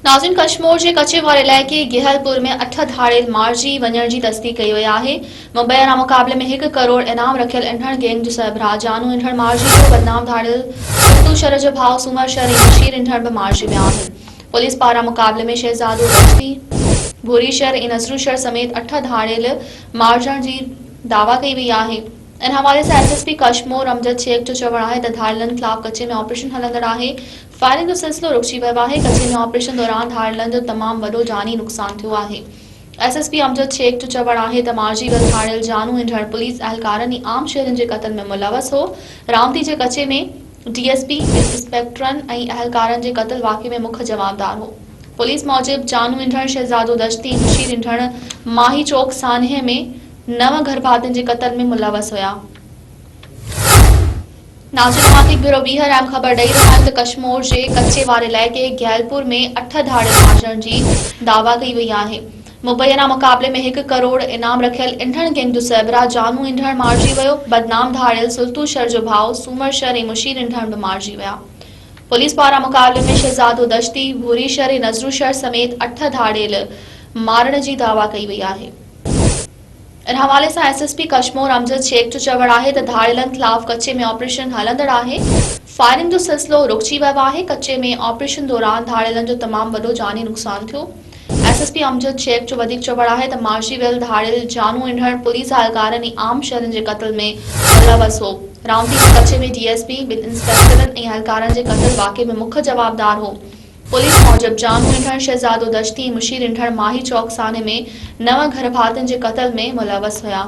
नाज़रीन, कश्मीर के कच्चेवार इलाइक़े गिहलपुर में 8 धाड़ेल मारिजी वञण जी तस्दीक़ कई वई आहे। मुबैना मुक़ाबले में 1 करोड़ इनाम रखियल ईंधण गैंग जो सरबराह जानू ईंधण मारिजी वियो। बदनाम धाड़ेल सुल्तू शर जो भाउ सूमर शर ऐं बशीर ईंधण भी मारिजी विया आहिनि। पुलिस पारां मुक़ाबले में शहज़ादो दश्ती, भूरी शर ऐं नज़रू शर समेत 8 धाड़ेल मारिजण जी दावा कई वई आहे। इन हवाले से एसएसपी कश्मीर अमजद शेख जो चवण है त धाड़ेलनि ख़िलाफ़ कच्चे में ऑपरेशन हलंदड़ आहे। फायरिंग जो सिलसिलो रुकिजी वियो आहे। कच्चे में ऑपरेशन दौरान धाड़ेलनि जो तमाम वॾो जानी नुक़सान थियो आहे। एसएसपी अमजद शेख जो चवण आहे त मारिजी वियल धाड़ेल जानू ईंधण पुलिस अहलकारनि ऐं आम शहरियुनि जे क़त्ल में मुलवस हो। रामती जे कच्चे में डीएसपी इंस्पेक्टरनि ऐं अहलकारनि जे क़त्ल वाक़े में मुख्य जवाबदार हो। पुलिस मूजिब जानू ईंधण शहज़ादो दश्ती बशीर ईंधण माही चौक सान्हे में 9 गर्भातियुनि जे क़त्ल में मुलवस हुआ। नाज़रीन, माफ़िक ब्यूरो वीहर अहम ख़बर ॾेई रहिया आहिनि त कश्मीर जे कच्चेवार इलाइक़े गिहलपुर में 8 धाड़ेल मारिजण जी दावा कई वई आहे। मुबैना मुक़ाबले में 1 करोड़ इनाम रखियल ईंधण गैंग जो सरबराह जानू ईंधण मारिजी वियो। बदनाम धाड़ेल सुल्तू शर जो भाउ सूमर शर ऐं मुशीर ईंधण भी मारिजी विया। पुलिस पारां मुक़ाबले में शहज़ादो दश्ती, भूरी शर ऐं नज़रू शर समेत 8 धाड़ेल मारण जी दावा कई वई आहे। इन हवाले से एसएसपी कश्मीर अमजद शेख जो चवण है त धाड़ेलनि ख़िलाफ़ कच्चे में ऑपरेशन हलंदड़ आहे। फायरिंग जो सिलसिलो रुकिजी वियो आहे। कच्चे में ऑपरेशन दौरान धाड़ेलनि जो तमाम वॾो जानी नुक़सान थियो। एसएसपी अमजद शेख जो वधीक चवण आहे त मारिजी वियल धाड़ेल जानू ईंधण पुलिस अहलकारनि ऐं आम शहरियुनि जे क़त्ल में मुलवस हो। रामती जे कच्चे में डीएसपी इंस्पेक्टरनि ऐं अहलकारनि जे क़त्ल वाक़े में मुख्य जवाबदार हो। पुलिस मूजिब जानू ईंधण शहज़ादो दश्ती मुशीर ईंधण माही चौक साने में 9 गर्भातियुनि जे क़त्ल में मुलवस हुआ।